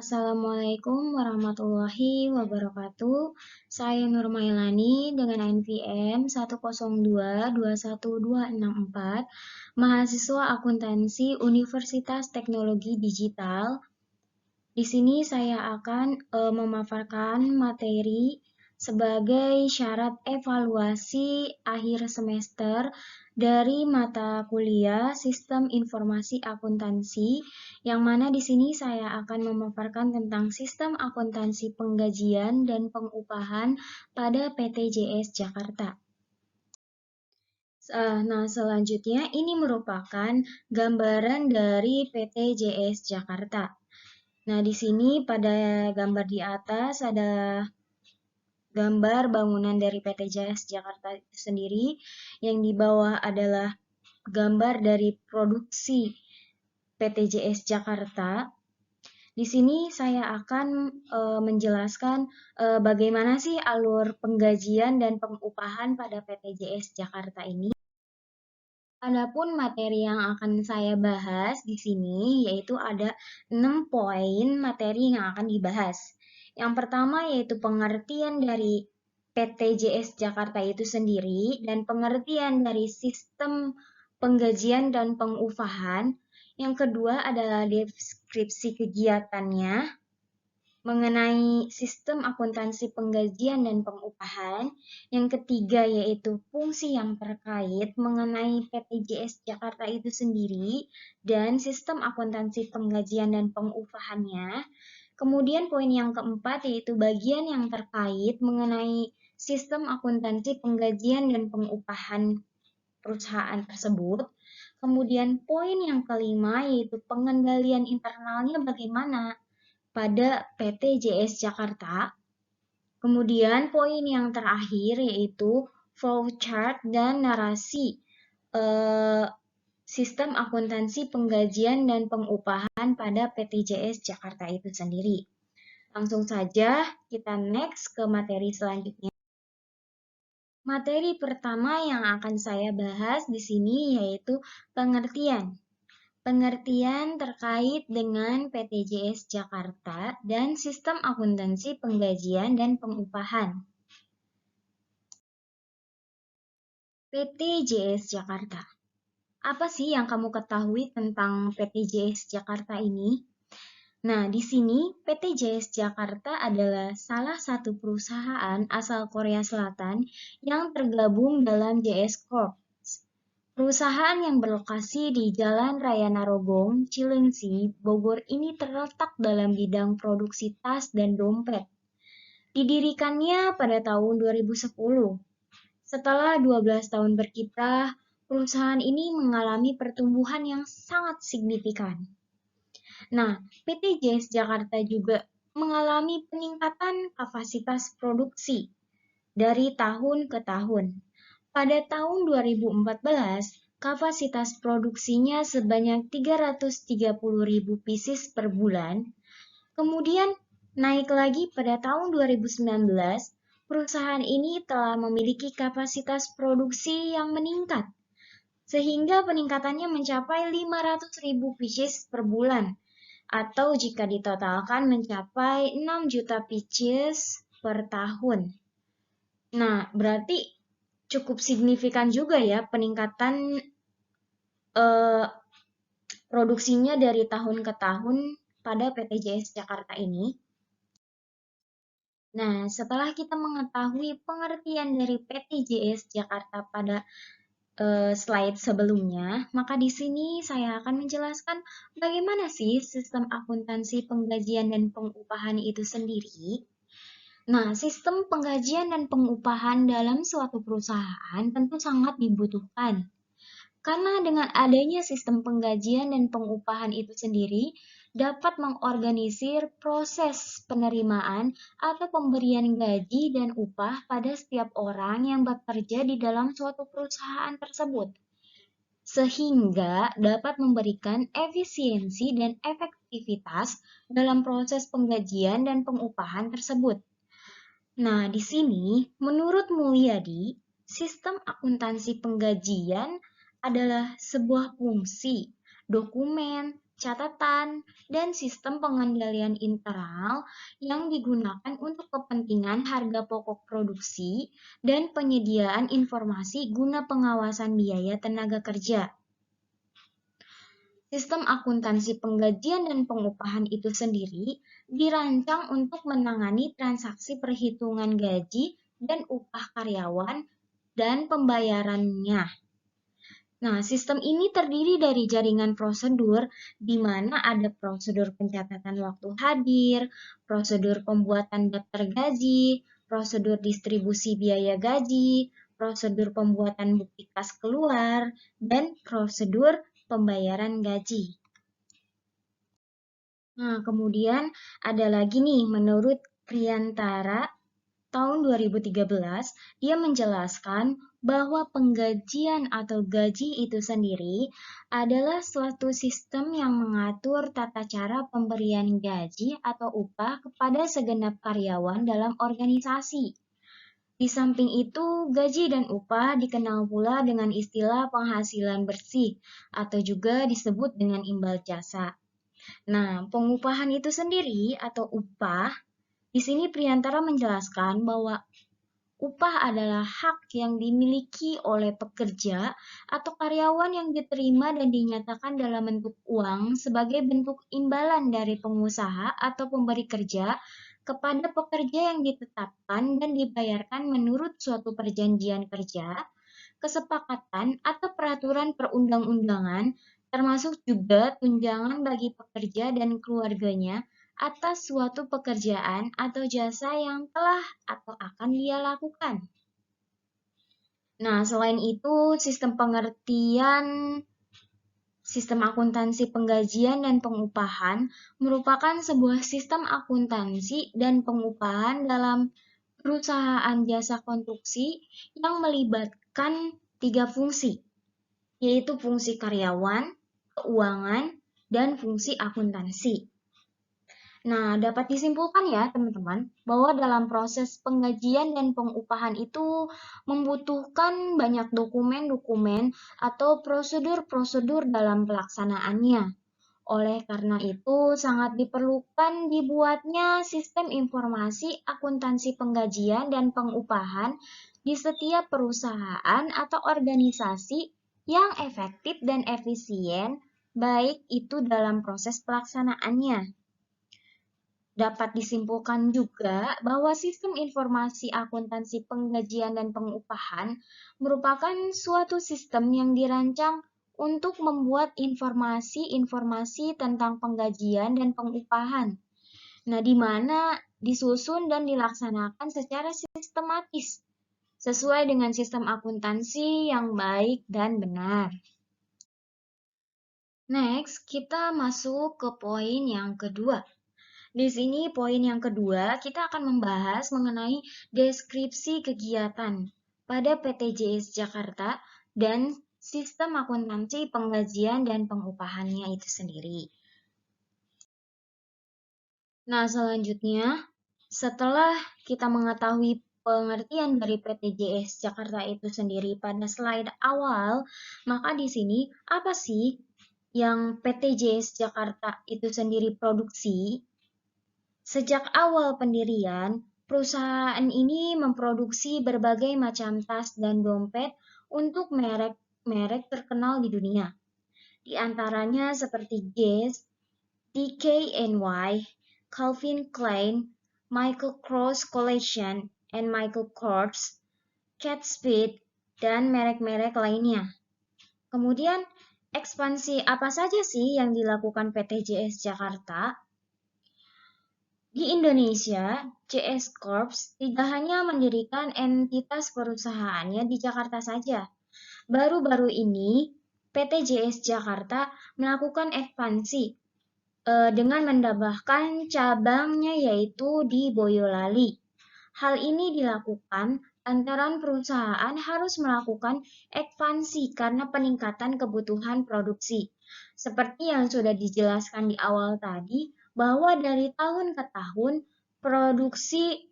Assalamualaikum warahmatullahi wabarakatuh. Saya Nurmailani dengan NPM 1022124, mahasiswa akuntansi Universitas Teknologi Digital. Di sini saya akan memaparkan materi sebagai syarat evaluasi akhir semester dari mata kuliah Sistem Informasi Akuntansi, yang mana di sini saya akan memaparkan tentang sistem akuntansi penggajian dan pengupahan pada PTJS Jakarta. Nah, selanjutnya ini merupakan gambaran dari PTJS Jakarta. Nah, di sini pada gambar di atas ada gambar bangunan dari PTJS Jakarta itu sendiri, yang di bawah adalah gambar dari produksi PTJS Jakarta. Di sini saya akan menjelaskan bagaimana sih alur penggajian dan pengupahan pada PTJS Jakarta ini. Adapun materi yang akan saya bahas di sini yaitu ada 6 poin materi yang akan dibahas. Yang pertama yaitu pengertian dari PTJS Jakarta itu sendiri dan pengertian dari sistem penggajian dan pengupahan. Yang kedua adalah deskripsi kegiatannya mengenai sistem akuntansi penggajian dan pengupahan. Yang ketiga yaitu fungsi yang terkait mengenai PTJS Jakarta itu sendiri dan sistem akuntansi penggajian dan pengupahannya. Kemudian poin yang keempat yaitu bagian yang terkait mengenai sistem akuntansi penggajian dan pengupahan perusahaan tersebut. Kemudian poin yang kelima yaitu pengendalian internalnya bagaimana pada PTJS Jakarta. Kemudian poin yang terakhir yaitu flowchart dan narasi sistem akuntansi penggajian dan pengupahan pada PTJS Jakarta itu sendiri. Langsung saja kita next ke materi selanjutnya. Materi pertama yang akan saya bahas di sini yaitu pengertian. Pengertian terkait dengan PTJS Jakarta dan sistem akuntansi penggajian dan pengupahan. PTJS Jakarta. Apa sih yang kamu ketahui tentang PTJS Jakarta ini? Nah, di sini PTJS Jakarta adalah salah satu perusahaan asal Korea Selatan yang tergabung dalam JS Corp. Perusahaan yang berlokasi di Jalan Raya Narogong, Cilengsi, Bogor ini terletak dalam bidang produksi tas dan dompet. Didirikannya pada tahun 2010. Setelah 12 tahun berkiprah, perusahaan ini mengalami pertumbuhan yang sangat signifikan. Nah, PTJS Jakarta juga mengalami peningkatan kapasitas produksi dari tahun ke tahun. Pada tahun 2014, kapasitas produksinya sebanyak 330.000 pieces per bulan. Kemudian naik lagi pada tahun 2019, perusahaan ini telah memiliki kapasitas produksi yang meningkat, sehingga peningkatannya mencapai 500.000 pieces per bulan, atau jika ditotalkan mencapai 6 juta pieces per tahun. Nah, berarti cukup signifikan juga ya peningkatan produksinya dari tahun ke tahun pada PTJS Jakarta ini. Nah, setelah kita mengetahui pengertian dari PTJS Jakarta pada slide sebelumnya, maka di sini saya akan menjelaskan bagaimana sih sistem akuntansi penggajian dan pengupahan itu sendiri. Nah, sistem penggajian dan pengupahan dalam suatu perusahaan tentu sangat dibutuhkan. Karena dengan adanya sistem penggajian dan pengupahan itu sendiri dapat mengorganisir proses penerimaan atau pemberian gaji dan upah pada setiap orang yang bekerja di dalam suatu perusahaan tersebut, sehingga dapat memberikan efisiensi dan efektivitas dalam proses penggajian dan pengupahan tersebut. Nah, di sini menurut Mulyadi, sistem akuntansi penggajian adalah sebuah fungsi, dokumen, catatan, dan sistem pengendalian internal yang digunakan untuk kepentingan harga pokok produksi dan penyediaan informasi guna pengawasan biaya tenaga kerja. Sistem akuntansi penggajian dan pengupahan itu sendiri dirancang untuk menangani transaksi perhitungan gaji dan upah karyawan dan pembayarannya. Nah, sistem ini terdiri dari jaringan prosedur di mana ada prosedur pencatatan waktu hadir, prosedur pembuatan daftar gaji, prosedur distribusi biaya gaji, prosedur pembuatan bukti kas keluar, dan prosedur pembayaran gaji. Nah, kemudian ada lagi nih, menurut Priantara tahun 2013, dia menjelaskan bahwa penggajian atau gaji itu sendiri adalah suatu sistem yang mengatur tata cara pemberian gaji atau upah kepada segenap karyawan dalam organisasi. Di samping itu, gaji dan upah dikenal pula dengan istilah penghasilan bersih atau juga disebut dengan imbal jasa. Nah, pengupahan itu sendiri atau upah, di sini Priantara menjelaskan bahwa upah adalah hak yang dimiliki oleh pekerja atau karyawan yang diterima dan dinyatakan dalam bentuk uang sebagai bentuk imbalan dari pengusaha atau pemberi kerja kepada pekerja yang ditetapkan dan dibayarkan menurut suatu perjanjian kerja, kesepakatan, atau peraturan perundang-undangan, termasuk juga tunjangan bagi pekerja dan keluarganya atas suatu pekerjaan atau jasa yang telah atau akan dia lakukan. Nah, selain itu, sistem akuntansi penggajian dan pengupahan merupakan sebuah sistem akuntansi dan pengupahan dalam perusahaan jasa konstruksi yang melibatkan 3 fungsi, yaitu fungsi karyawan, keuangan, dan fungsi akuntansi. Nah, dapat disimpulkan ya teman-teman, bahwa dalam proses penggajian dan pengupahan itu membutuhkan banyak dokumen-dokumen atau prosedur-prosedur dalam pelaksanaannya. Oleh karena itu, sangat diperlukan dibuatnya sistem informasi akuntansi penggajian dan pengupahan di setiap perusahaan atau organisasi yang efektif dan efisien, baik itu dalam proses pelaksanaannya. Dapat disimpulkan juga bahwa sistem informasi akuntansi penggajian dan pengupahan merupakan suatu sistem yang dirancang untuk membuat informasi-informasi tentang penggajian dan pengupahan. Nah, di mana disusun dan dilaksanakan secara sistematis sesuai dengan sistem akuntansi yang baik dan benar. Next, kita masuk ke poin yang kedua. Di sini poin yang kedua, kita akan membahas mengenai deskripsi kegiatan pada PT JS Jakarta dan sistem akuntansi penggajian dan pengupahannya itu sendiri. Nah, selanjutnya, setelah kita mengetahui pengertian dari PT JS Jakarta itu sendiri pada slide awal, maka di sini apa sih yang PT JS Jakarta itu sendiri produksi? Sejak awal pendirian, perusahaan ini memproduksi berbagai macam tas dan dompet untuk merek-merek terkenal di dunia. Di antaranya seperti Guess, DKNY, Calvin Klein, Michael Kors Collection, and Michael Kors, Kate Spade, dan merek-merek lainnya. Kemudian, ekspansi apa saja sih yang dilakukan PT JS Jakarta? Di Indonesia, JS Corps tidak hanya mendirikan entitas perusahaannya di Jakarta saja. Baru-baru ini, PT JS Jakarta melakukan ekspansi dengan menambahkan cabangnya yaitu di Boyolali. Hal ini dilakukan lantaran perusahaan harus melakukan ekspansi karena peningkatan kebutuhan produksi. Seperti yang sudah dijelaskan di awal tadi, bahwa dari tahun ke tahun produksi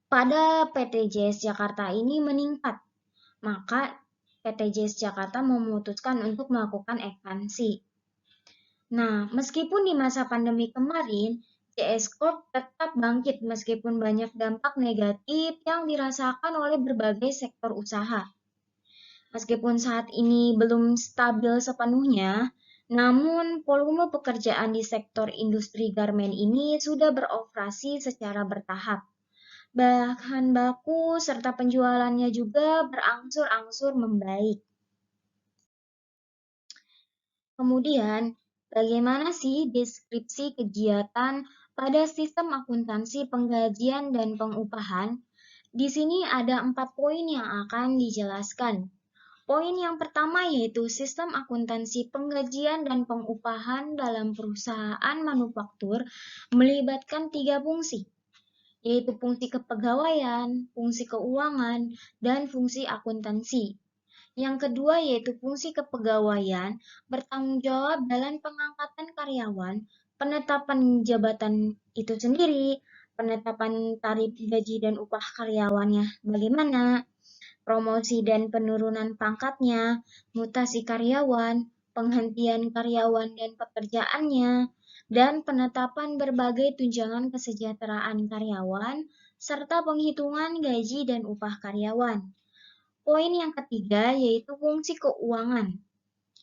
pada PT JS Jakarta ini meningkat. Maka PT JS Jakarta memutuskan untuk melakukan ekspansi. Nah, meskipun di masa pandemi kemarin, CS Corp tetap bangkit meskipun banyak dampak negatif yang dirasakan oleh berbagai sektor usaha. Meskipun saat ini belum stabil sepenuhnya, namun volume pekerjaan di sektor industri garmen ini sudah beroperasi secara bertahap. Bahan baku serta penjualannya juga berangsur-angsur membaik. Kemudian, bagaimana sih deskripsi kegiatan pada sistem akuntansi penggajian dan pengupahan? Di sini ada 4 poin yang akan dijelaskan. Poin yang pertama yaitu sistem akuntansi penggajian dan pengupahan dalam perusahaan manufaktur melibatkan 3 fungsi, yaitu fungsi kepegawaian, fungsi keuangan, dan fungsi akuntansi. Yang kedua yaitu fungsi kepegawaian bertanggung jawab dalam pengangkatan karyawan, penetapan jabatan itu sendiri, penetapan tarif gaji dan upah karyawannya bagaimana, promosi dan penurunan pangkatnya, mutasi karyawan, penghentian karyawan dan pekerjaannya, dan penetapan berbagai tunjangan kesejahteraan karyawan, serta penghitungan gaji dan upah karyawan. Poin yang ketiga yaitu fungsi keuangan,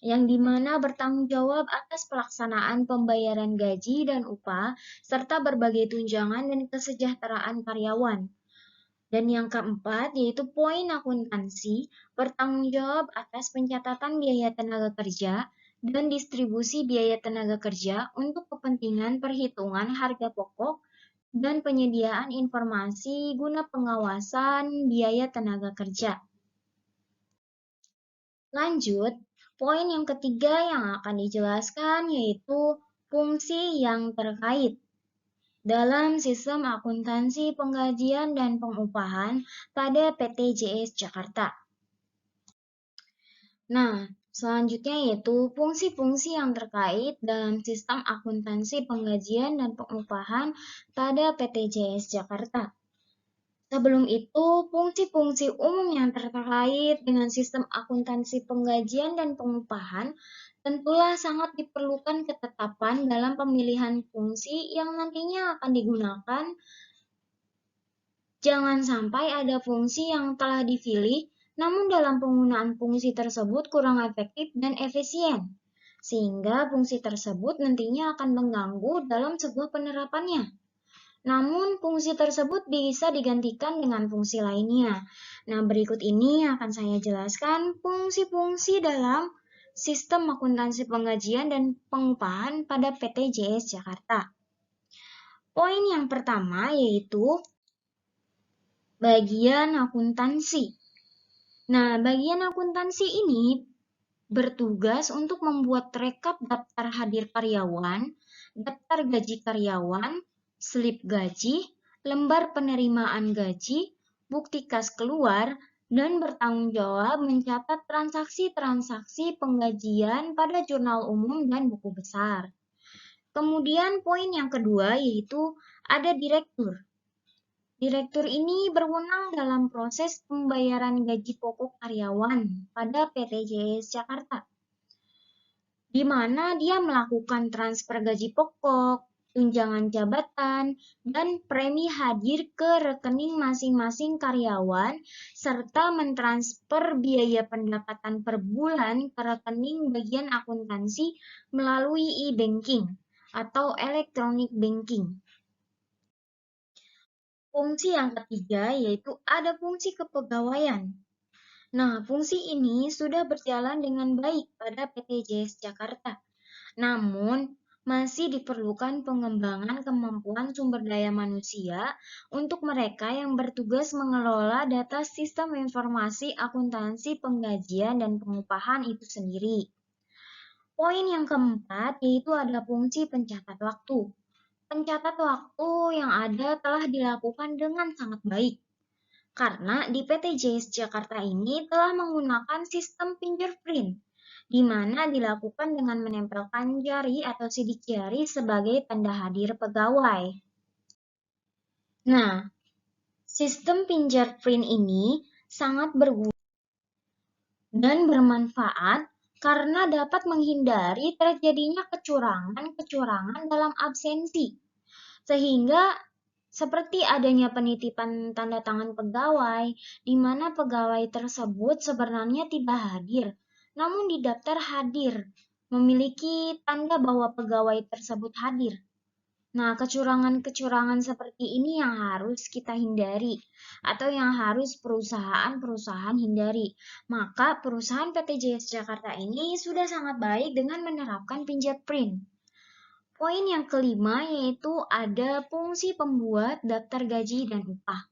yang dimana bertanggung jawab atas pelaksanaan pembayaran gaji dan upah, serta berbagai tunjangan dan kesejahteraan karyawan. Dan yang keempat yaitu poin akuntansi, bertanggung jawab atas pencatatan biaya tenaga kerja dan distribusi biaya tenaga kerja untuk kepentingan perhitungan harga pokok dan penyediaan informasi guna pengawasan biaya tenaga kerja. Lanjut, poin yang ketiga yang akan dijelaskan yaitu fungsi yang terkait dalam sistem akuntansi penggajian dan pengupahan pada PT JS Jakarta. Nah, selanjutnya yaitu fungsi-fungsi yang terkait dalam sistem akuntansi penggajian dan pengupahan pada PT JS Jakarta. Sebelum itu, fungsi-fungsi umum yang terkait dengan sistem akuntansi penggajian dan pengupahan tentulah sangat diperlukan ketetapan dalam pemilihan fungsi yang nantinya akan digunakan. Jangan sampai ada fungsi yang telah dipilih, namun dalam penggunaan fungsi tersebut kurang efektif dan efisien, sehingga fungsi tersebut nantinya akan mengganggu dalam sebuah penerapannya. Namun, fungsi tersebut bisa digantikan dengan fungsi lainnya. Nah, berikut ini akan saya jelaskan fungsi-fungsi dalam sistem akuntansi penggajian dan pengupahan pada PT JS Jakarta. Poin yang pertama yaitu bagian akuntansi. Nah, bagian akuntansi ini bertugas untuk membuat rekap daftar hadir karyawan, daftar gaji karyawan, slip gaji, lembar penerimaan gaji, bukti kas keluar, dan bertanggung jawab mencatat transaksi-transaksi penggajian pada jurnal umum dan buku besar. Kemudian poin yang kedua yaitu ada direktur. Direktur ini berwenang dalam proses pembayaran gaji pokok karyawan pada PT JS Jakarta, di mana dia melakukan transfer gaji pokok, tunjangan jabatan, dan premi hadir ke rekening masing-masing karyawan, serta mentransfer biaya pendapatan per bulan ke rekening bagian akuntansi melalui e-banking atau electronic banking. Fungsi yang ketiga yaitu ada fungsi kepegawaian. Nah, fungsi ini sudah berjalan dengan baik pada PT JS Jakarta. Namun, masih diperlukan pengembangan kemampuan sumber daya manusia untuk mereka yang bertugas mengelola data sistem informasi akuntansi penggajian dan pengupahan itu sendiri. Poin yang keempat yaitu ada fungsi pencatat waktu. Pencatat waktu yang ada telah dilakukan dengan sangat baik, karena di PT JS Jakarta ini telah menggunakan sistem fingerprint, di mana dilakukan dengan menempelkan jari atau sidik jari sebagai tanda hadir pegawai. Nah, sistem fingerprint ini sangat berguna dan bermanfaat karena dapat menghindari terjadinya kecurangan-kecurangan dalam absensi. Sehingga seperti adanya penitipan tanda tangan pegawai, di mana pegawai tersebut sebenarnya tidak hadir, namun di daftar hadir, memiliki tanda bahwa pegawai tersebut hadir. Nah, kecurangan-kecurangan seperti ini yang harus kita hindari atau yang harus perusahaan-perusahaan hindari. Maka perusahaan PT JS Jakarta ini sudah sangat baik dengan menerapkan pinjat print. Poin yang kelima yaitu ada fungsi pembuat daftar gaji dan upah,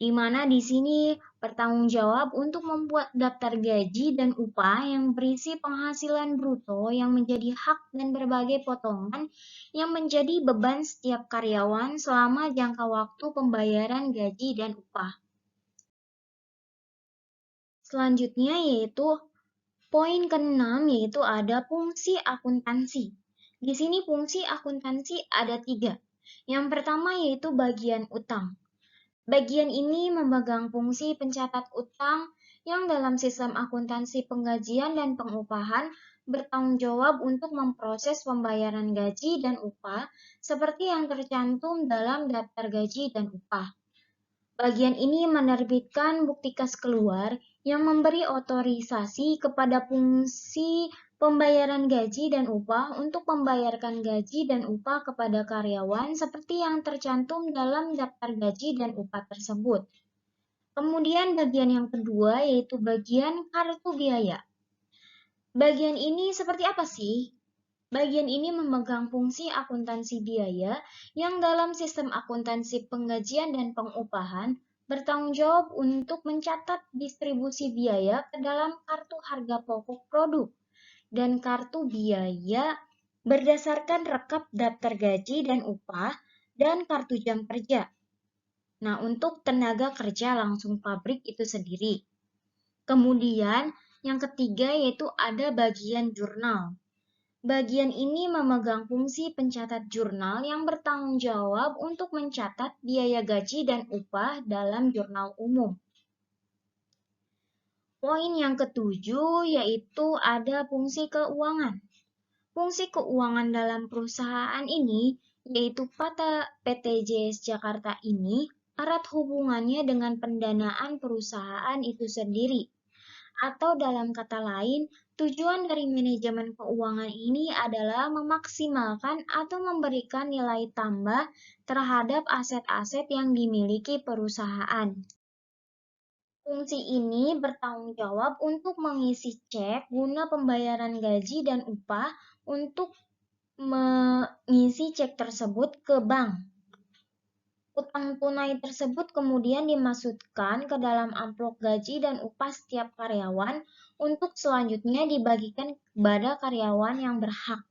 di mana di sini bertanggung jawab untuk membuat daftar gaji dan upah yang berisi penghasilan bruto yang menjadi hak dan berbagai potongan yang menjadi beban setiap karyawan selama jangka waktu pembayaran gaji dan upah. Selanjutnya yaitu poin ke-6 yaitu ada fungsi akuntansi. Di sini fungsi akuntansi ada 3. Yang pertama yaitu bagian utang. Bagian ini memegang fungsi pencatat utang yang dalam sistem akuntansi penggajian dan pengupahan bertanggung jawab untuk memproses pembayaran gaji dan upah seperti yang tercantum dalam daftar gaji dan upah. Bagian ini menerbitkan bukti kas keluar yang memberi otorisasi kepada fungsi pembayaran gaji dan upah untuk membayarkan gaji dan upah kepada karyawan seperti yang tercantum dalam daftar gaji dan upah tersebut. Kemudian bagian yang kedua yaitu bagian kartu biaya. Bagian ini seperti apa sih? Bagian ini memegang fungsi akuntansi biaya yang dalam sistem akuntansi penggajian dan pengupahan bertanggung jawab untuk mencatat distribusi biaya ke dalam kartu harga pokok produk dan kartu biaya berdasarkan rekap daftar gaji dan upah dan kartu jam kerja. Nah, untuk tenaga kerja langsung pabrik itu sendiri. Kemudian, yang ketiga yaitu ada bagian jurnal. Bagian ini memegang fungsi pencatat jurnal yang bertanggung jawab untuk mencatat biaya gaji dan upah dalam jurnal umum. Poin yang ketujuh yaitu ada fungsi keuangan. Fungsi keuangan dalam perusahaan ini yaitu pada PT JS Jakarta ini erat hubungannya dengan pendanaan perusahaan itu sendiri. Atau dalam kata lain, tujuan dari manajemen keuangan ini adalah memaksimalkan atau memberikan nilai tambah terhadap aset-aset yang dimiliki perusahaan. Fungsi ini bertanggung jawab untuk mengisi cek guna pembayaran gaji dan upah untuk mengisi cek tersebut ke bank. Utang tunai tersebut kemudian dimasukkan ke dalam amplop gaji dan upah setiap karyawan untuk selanjutnya dibagikan kepada karyawan yang berhak.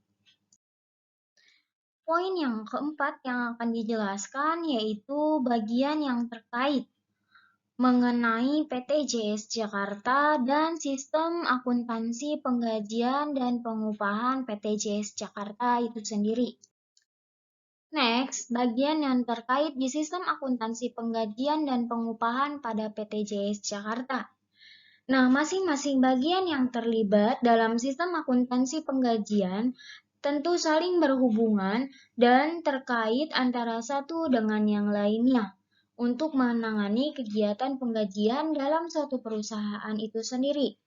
Poin yang keempat yang akan dijelaskan yaitu bagian yang terkait mengenai PT JS Jakarta dan sistem akuntansi penggajian dan pengupahan PT JS Jakarta itu sendiri. Next, bagian yang terkait di sistem akuntansi penggajian dan pengupahan pada PT JS Jakarta. Nah, masing-masing bagian yang terlibat dalam sistem akuntansi penggajian tentu saling berhubungan dan terkait antara satu dengan yang lainnya untuk menangani kegiatan penggajian dalam suatu perusahaan itu sendiri.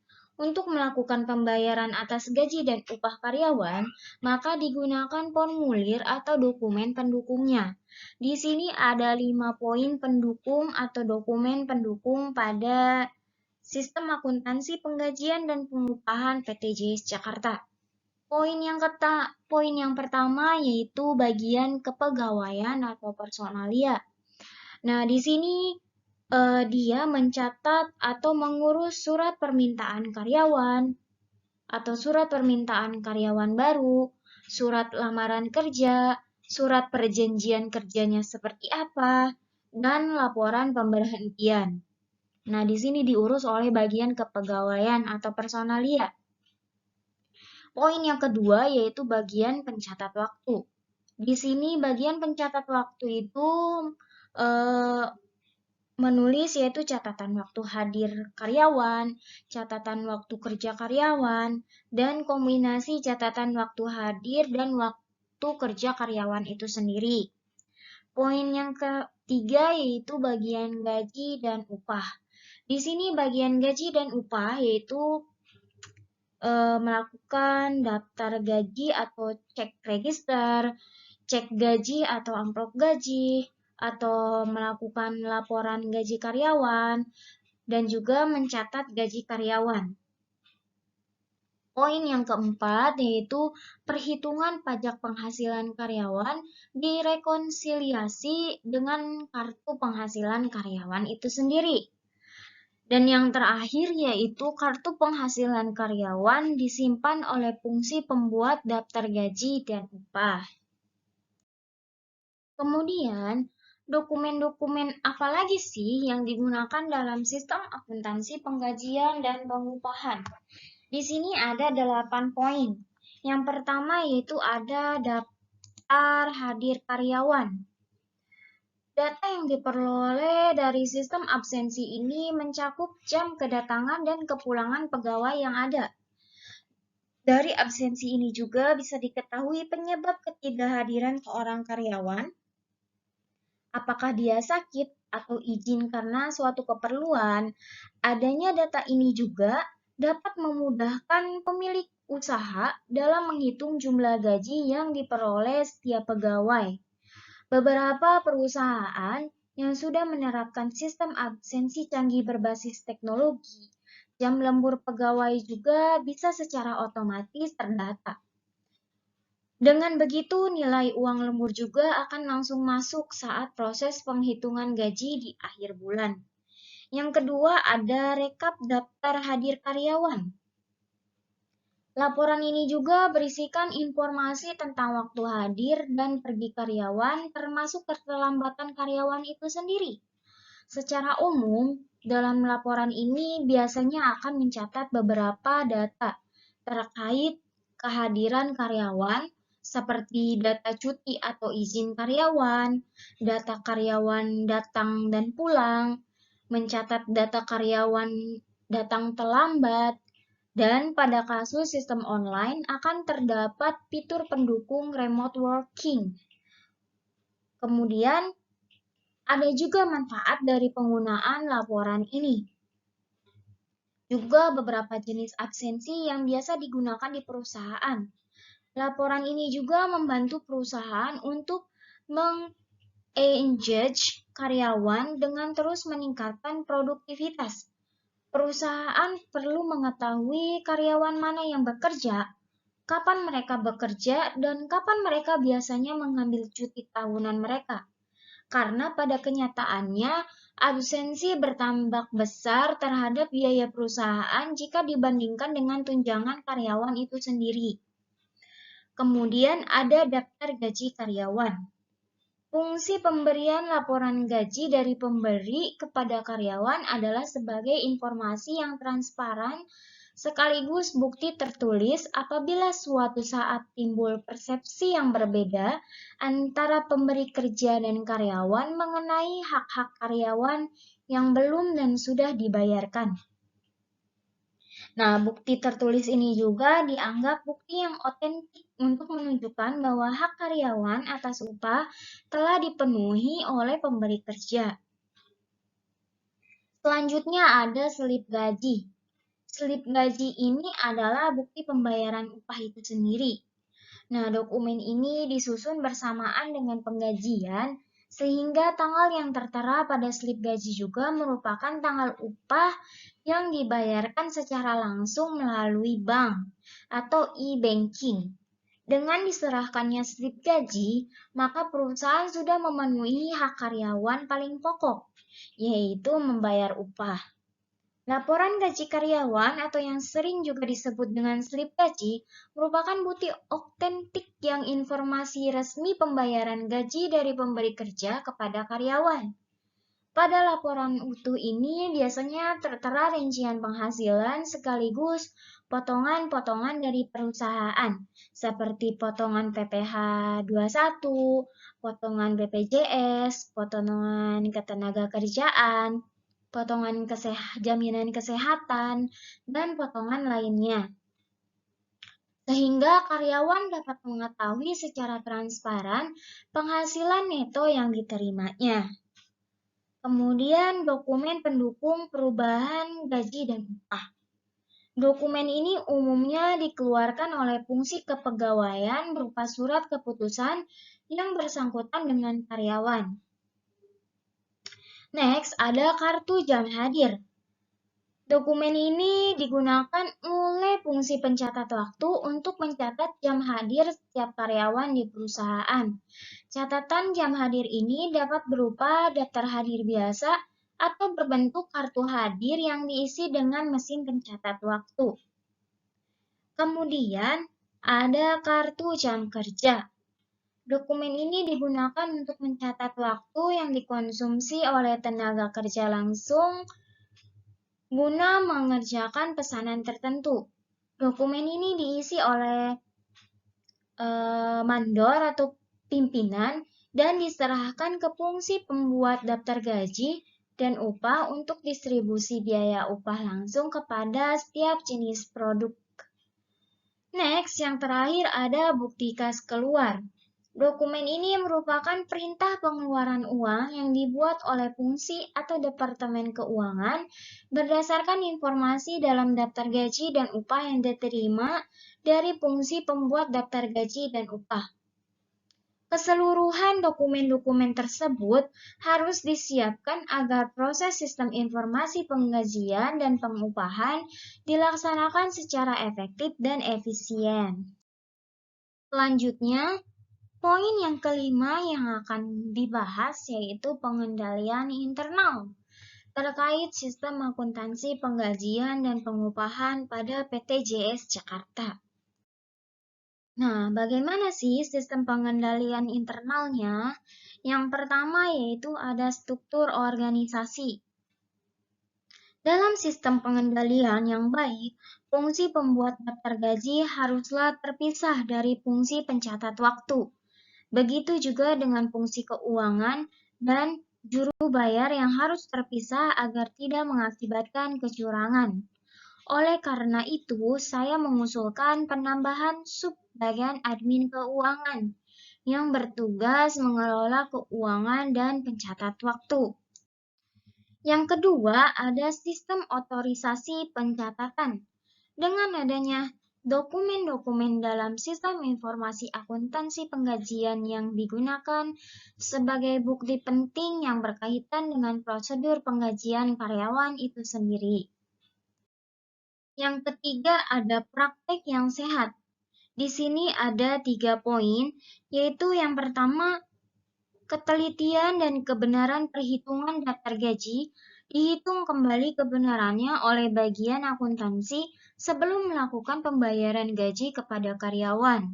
Untuk melakukan pembayaran atas gaji dan upah karyawan, maka digunakan formulir atau dokumen pendukungnya. Di sini ada 5 poin pendukung atau dokumen pendukung pada sistem akuntansi penggajian dan pengupahan PT JS Jakarta. Poin yang pertama yaitu bagian kepegawaian atau personalia. Nah, di sini dia mencatat atau mengurus surat permintaan karyawan atau surat permintaan karyawan baru, surat lamaran kerja, surat perjanjian kerjanya seperti apa, dan laporan pemberhentian. Nah, di sini diurus oleh bagian kepegawaian atau personalia. Poin yang kedua yaitu bagian pencatat waktu. Di sini bagian pencatat waktu itu menulis yaitu catatan waktu hadir karyawan, catatan waktu kerja karyawan, dan kombinasi catatan waktu hadir dan waktu kerja karyawan itu sendiri. Poin yang ketiga yaitu bagian gaji dan upah. Di sini bagian gaji dan upah yaitu melakukan daftar gaji atau cek register, cek gaji atau amplop gaji, atau melakukan laporan gaji karyawan, dan juga mencatat gaji karyawan. Poin yang keempat yaitu perhitungan pajak penghasilan karyawan direkonsiliasi dengan kartu penghasilan karyawan itu sendiri. Dan yang terakhir yaitu kartu penghasilan karyawan disimpan oleh fungsi pembuat daftar gaji dan upah. Kemudian, dokumen-dokumen apa lagi sih yang digunakan dalam sistem akuntansi penggajian dan pengupahan? Di sini ada 8 poin. Yang pertama yaitu ada daftar hadir karyawan. Data yang diperoleh dari sistem absensi ini mencakup jam kedatangan dan kepulangan pegawai yang ada. Dari absensi ini juga bisa diketahui penyebab ketidakhadiran seorang karyawan, apakah dia sakit atau izin karena suatu keperluan. Adanya data ini juga dapat memudahkan pemilik usaha dalam menghitung jumlah gaji yang diperoleh setiap pegawai. Beberapa perusahaan yang sudah menerapkan sistem absensi canggih berbasis teknologi, jam lembur pegawai juga bisa secara otomatis terdata. Dengan begitu, nilai uang lembur juga akan langsung masuk saat proses penghitungan gaji di akhir bulan. Yang kedua, ada rekap daftar hadir karyawan. Laporan ini juga berisikan informasi tentang waktu hadir dan pergi karyawan, termasuk keterlambatan karyawan itu sendiri. Secara umum, dalam laporan ini biasanya akan mencatat beberapa data terkait kehadiran karyawan, seperti data cuti atau izin karyawan, data karyawan datang dan pulang, mencatat data karyawan datang terlambat, dan pada kasus sistem online akan terdapat fitur pendukung remote working. Kemudian, ada juga manfaat dari penggunaan laporan ini. Juga beberapa jenis absensi yang biasa digunakan di perusahaan. Laporan ini juga membantu perusahaan untuk meng-engage karyawan dengan terus meningkatkan produktivitas. Perusahaan perlu mengetahui karyawan mana yang bekerja, kapan mereka bekerja, dan kapan mereka biasanya mengambil cuti tahunan mereka. Karena pada kenyataannya, absensi bertambah besar terhadap biaya perusahaan jika dibandingkan dengan tunjangan karyawan itu sendiri. Kemudian ada daftar gaji karyawan. Fungsi pemberian laporan gaji dari pemberi kepada karyawan adalah sebagai informasi yang transparan sekaligus bukti tertulis apabila suatu saat timbul persepsi yang berbeda antara pemberi kerja dan karyawan mengenai hak-hak karyawan yang belum dan sudah dibayarkan. Nah, bukti tertulis ini juga dianggap bukti yang otentik untuk menunjukkan bahwa hak karyawan atas upah telah dipenuhi oleh pemberi kerja. Selanjutnya ada selip gaji. Selip gaji ini adalah bukti pembayaran upah itu sendiri. Nah, dokumen ini disusun bersamaan dengan penggajian, sehingga tanggal yang tertera pada slip gaji juga merupakan tanggal upah yang dibayarkan secara langsung melalui bank atau e-banking. Dengan diserahkannya slip gaji, maka perusahaan sudah memenuhi hak karyawan paling pokok, yaitu membayar upah. Laporan gaji karyawan atau yang sering juga disebut dengan slip gaji merupakan bukti otentik yang informasi resmi pembayaran gaji dari pemberi kerja kepada karyawan. Pada laporan utuh ini biasanya tertera rincian penghasilan sekaligus potongan-potongan dari perusahaan, seperti potongan PPh 21, potongan BPJS, potongan ketenagakerjaan, potongan jaminan kesehatan, dan potongan lainnya. Sehingga karyawan dapat mengetahui secara transparan penghasilan neto yang diterimanya. Kemudian dokumen pendukung perubahan gaji dan upah. Dokumen ini umumnya dikeluarkan oleh fungsi kepegawaian berupa surat keputusan yang bersangkutan dengan karyawan. Next, ada kartu jam hadir. Dokumen ini digunakan oleh fungsi pencatat waktu untuk mencatat jam hadir setiap karyawan di perusahaan. Catatan jam hadir ini dapat berupa daftar hadir biasa atau berbentuk kartu hadir yang diisi dengan mesin pencatat waktu. Kemudian, ada kartu jam kerja. Dokumen ini digunakan untuk mencatat waktu yang dikonsumsi oleh tenaga kerja langsung guna mengerjakan pesanan tertentu. Dokumen ini diisi oleh mandor atau pimpinan dan diserahkan ke fungsi pembuat daftar gaji dan upah untuk distribusi biaya upah langsung kepada setiap jenis produk. Next, yang terakhir ada bukti kas keluar. Dokumen ini merupakan perintah pengeluaran uang yang dibuat oleh fungsi atau departemen keuangan berdasarkan informasi dalam daftar gaji dan upah yang diterima dari fungsi pembuat daftar gaji dan upah. Keseluruhan dokumen-dokumen tersebut harus disiapkan agar proses sistem informasi penggajian dan pengupahan dilaksanakan secara efektif dan efisien. Selanjutnya, poin yang kelima yang akan dibahas yaitu pengendalian internal terkait sistem akuntansi penggajian dan pengupahan pada PT JS Jakarta. Nah, bagaimana sih sistem pengendalian internalnya? Yang pertama yaitu ada struktur organisasi. Dalam sistem pengendalian yang baik, fungsi pembuat daftar gaji haruslah terpisah dari fungsi pencatat waktu. Begitu juga dengan fungsi keuangan dan juru bayar yang harus terpisah agar tidak mengakibatkan kecurangan. Oleh karena itu, saya mengusulkan penambahan sub-bagian admin keuangan yang bertugas mengelola keuangan dan pencatat waktu. Yang kedua, ada sistem otorisasi pencatatan. Dengan adanya dokumen-dokumen dalam sistem informasi akuntansi penggajian yang digunakan sebagai bukti penting yang berkaitan dengan prosedur penggajian karyawan itu sendiri. Yang ketiga, ada praktek yang sehat. Di sini ada 3 poin, yaitu yang pertama, ketelitian dan kebenaran perhitungan daftar gaji dihitung kembali kebenarannya oleh bagian akuntansi sebelum melakukan pembayaran gaji kepada karyawan.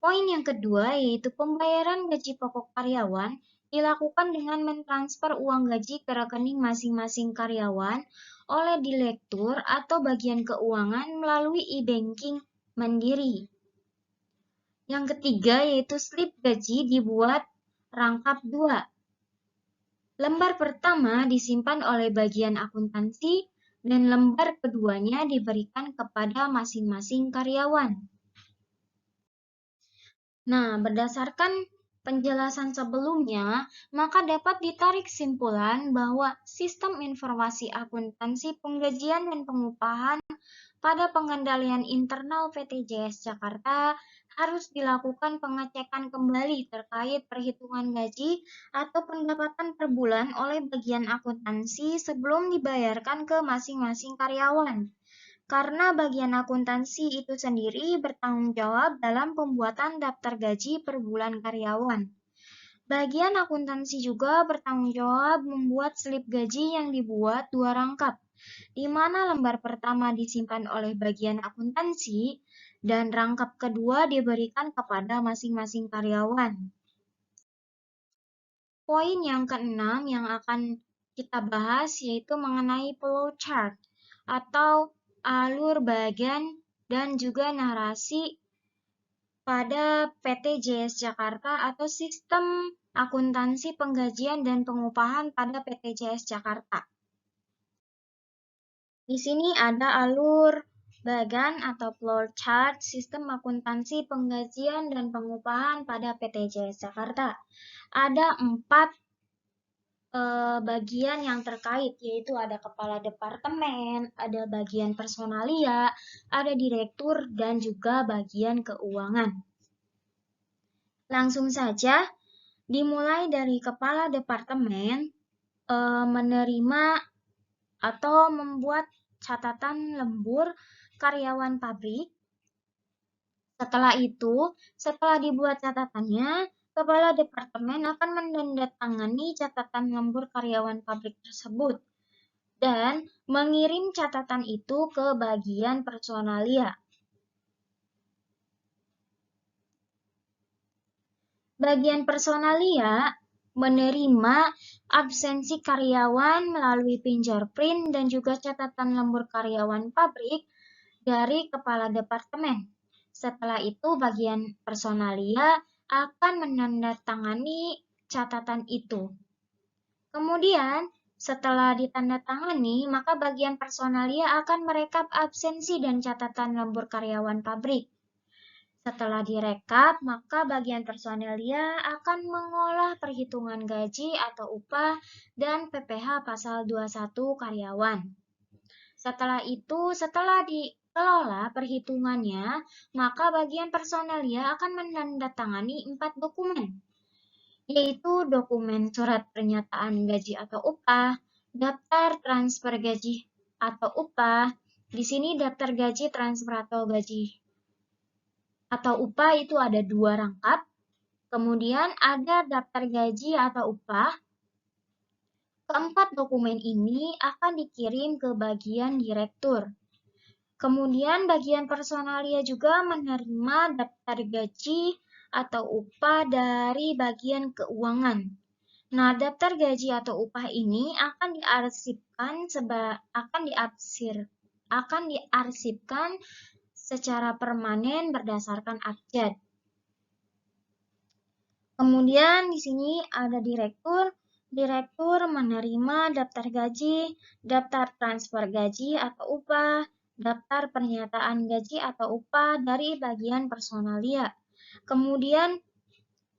Poin yang kedua yaitu pembayaran gaji pokok karyawan dilakukan dengan mentransfer uang gaji ke rekening masing-masing karyawan oleh direktur atau bagian keuangan melalui e-banking mandiri. Yang ketiga yaitu slip gaji dibuat rangkap 2. Lembar pertama disimpan oleh bagian akuntansi dan lembar keduanya diberikan kepada masing-masing karyawan. Nah, berdasarkan penjelasan sebelumnya, maka dapat ditarik kesimpulan bahwa sistem informasi akuntansi penggajian dan pengupahan pada pengendalian internal PT JS Jakarta harus dilakukan pengecekan kembali terkait perhitungan gaji atau pendapatan per bulan oleh bagian akuntansi sebelum dibayarkan ke masing-masing karyawan. Karena bagian akuntansi itu sendiri bertanggung jawab dalam pembuatan daftar gaji per bulan karyawan. Bagian akuntansi juga bertanggung jawab membuat slip gaji yang dibuat 2 rangkap, di mana lembar pertama disimpan oleh bagian akuntansi dan rangkap kedua diberikan kepada masing-masing karyawan. Poin yang keenam yang akan kita bahas yaitu mengenai flow chart atau alur bagan dan juga narasi pada PT JS Jakarta atau sistem akuntansi penggajian dan pengupahan pada PT JS Jakarta. Di sini ada alur bagan atau flowchart sistem akuntansi penggajian dan pengupahan pada PT JS Jakarta. Ada 4 bagian yang terkait, yaitu ada kepala departemen, ada bagian personalia, ada direktur, dan juga bagian keuangan. Langsung saja, dimulai dari kepala departemen menerima atau membuat catatan lembur karyawan pabrik. Setelah itu, setelah dibuat catatannya, kepala departemen akan menandatangani catatan lembur karyawan pabrik tersebut dan mengirim catatan itu ke bagian personalia. Bagian personalia menerima absensi karyawan melalui fingerprint dan juga catatan lembur karyawan pabrik dari kepala departemen. Setelah itu, bagian personalia akan menandatangani catatan itu. Kemudian, setelah ditandatangani, maka bagian personalia akan merekap absensi dan catatan lembur karyawan pabrik. Setelah direkap, maka bagian personalia akan mengolah perhitungan gaji atau upah dan PPh pasal 21 karyawan. Setelah itu, setelah dikelola perhitungannya, maka bagian personalia akan menandatangani 4 dokumen, yaitu dokumen surat pernyataan gaji atau upah, daftar transfer gaji atau upah. Di sini daftar gaji, transfer atau gaji atau upah itu ada 2 rangkap. Kemudian ada daftar gaji atau upah. Keempat dokumen ini akan dikirim ke bagian direktur. Kemudian bagian personalia juga menerima daftar gaji atau upah dari bagian keuangan. Nah, daftar gaji atau upah ini akan diarsipkan secara permanen berdasarkan abjad. Kemudian di sini ada direktur. Direktur menerima daftar gaji, daftar transfer gaji atau upah, daftar pernyataan gaji atau upah dari bagian personalia. Kemudian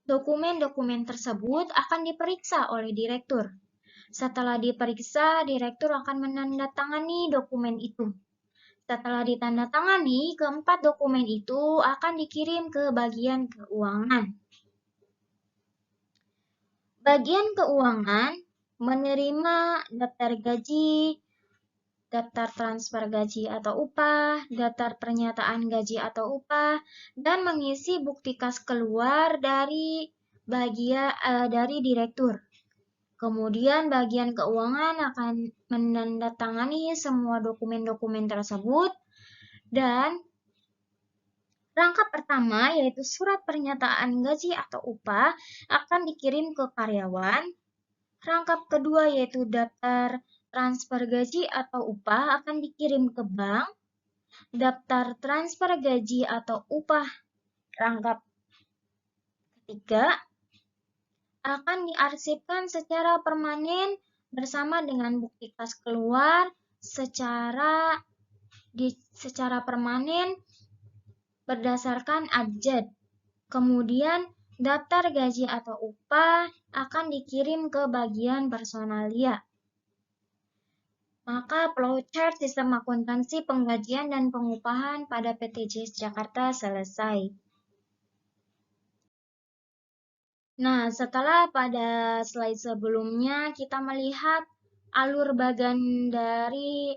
dokumen-dokumen tersebut akan diperiksa oleh direktur. Setelah diperiksa, direktur akan menandatangani dokumen itu. Setelah ditandatangani, keempat dokumen itu akan dikirim ke bagian keuangan. Bagian keuangan menerima daftar gaji, daftar transfer gaji atau upah, daftar pernyataan gaji atau upah, dan mengisi bukti kas keluar dari direktur. Kemudian bagian keuangan akan menandatangani semua dokumen-dokumen tersebut dan rangkap pertama yaitu surat pernyataan gaji atau upah akan dikirim ke karyawan. Rangkap kedua yaitu daftar transfer gaji atau upah akan dikirim ke bank. Daftar transfer gaji atau upah rangkap ketiga akan diarsipkan secara permanen bersama dengan bukti kas keluar secara permanen berdasarkan abjad. Kemudian daftar gaji atau upah akan dikirim ke bagian personalia. Maka flowchart sistem akuntansi penggajian dan pengupahan pada PT JS Jakarta selesai. Nah, setelah pada slide sebelumnya kita melihat alur bagan dari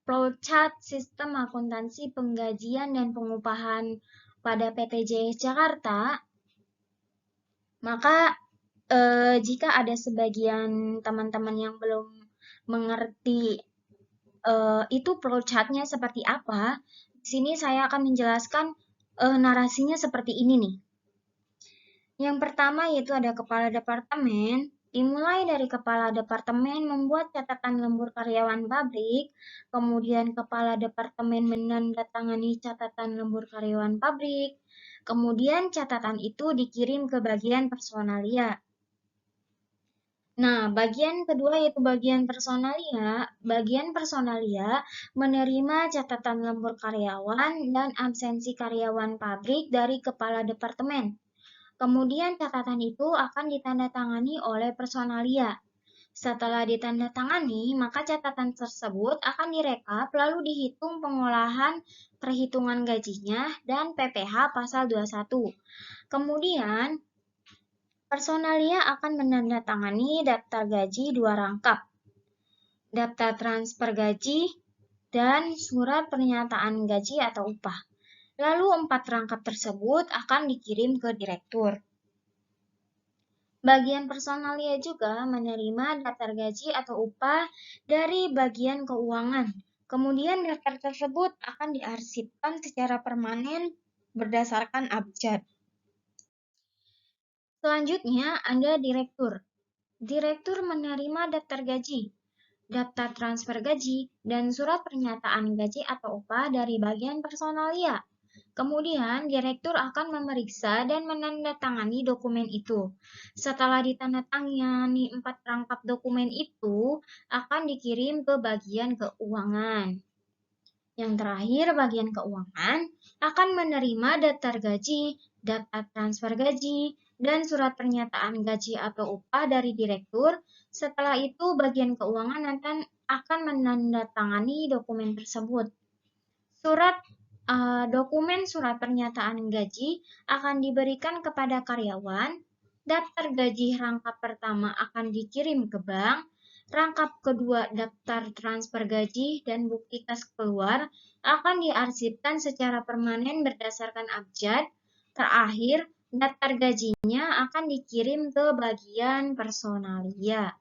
flowchart sistem akuntansi penggajian dan pengupahan pada PT JS Jakarta, maka jika ada sebagian teman-teman yang belum mengerti itu flowchart-nya seperti apa, di sini saya akan menjelaskan narasinya seperti ini nih. Yang pertama yaitu ada kepala departemen. Dimulai dari kepala departemen membuat catatan lembur karyawan pabrik, kemudian kepala departemen menandatangani catatan lembur karyawan pabrik, kemudian catatan itu dikirim ke bagian personalia. Nah, bagian kedua yaitu bagian personalia. Bagian personalia menerima catatan lembur karyawan dan absensi karyawan pabrik dari kepala departemen. Kemudian catatan itu akan ditandatangani oleh personalia. Setelah ditandatangani, maka catatan tersebut akan direkap lalu dihitung pengolahan perhitungan gajinya dan PPh pasal 21. Kemudian, personalia akan menandatangani daftar gaji 2 rangkap, daftar transfer gaji, dan surat pernyataan gaji atau upah. Lalu 4 rangkap tersebut akan dikirim ke direktur. Bagian personalia juga menerima daftar gaji atau upah dari bagian keuangan. Kemudian daftar tersebut akan diarsipkan secara permanen berdasarkan abjad. Selanjutnya ada direktur. Direktur menerima daftar gaji, daftar transfer gaji, dan surat pernyataan gaji atau upah dari bagian personalia. Kemudian, direktur akan memeriksa dan menandatangani dokumen itu. Setelah ditandatangani 4 rangkap dokumen itu, akan dikirim ke bagian keuangan. Yang terakhir, bagian keuangan akan menerima daftar gaji, daftar transfer gaji, dan surat pernyataan gaji atau upah dari direktur. Setelah itu, bagian keuangan akan menandatangani dokumen tersebut. Dokumen surat pernyataan gaji akan diberikan kepada karyawan. Daftar gaji rangkap pertama akan dikirim ke bank. Rangkap kedua daftar transfer gaji dan bukti kas keluar akan diarsipkan secara permanen berdasarkan abjad. Terakhir, daftar gajinya akan dikirim ke bagian personalia.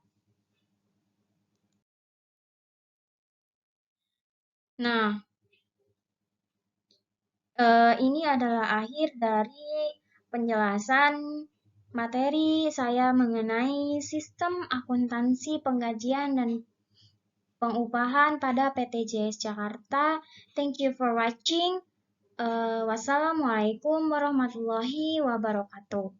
Nah, ini adalah akhir dari penjelasan materi saya mengenai sistem akuntansi penggajian dan pengupahan pada PT JS Jakarta. Thank you for watching. Wassalamualaikum warahmatullahi wabarakatuh.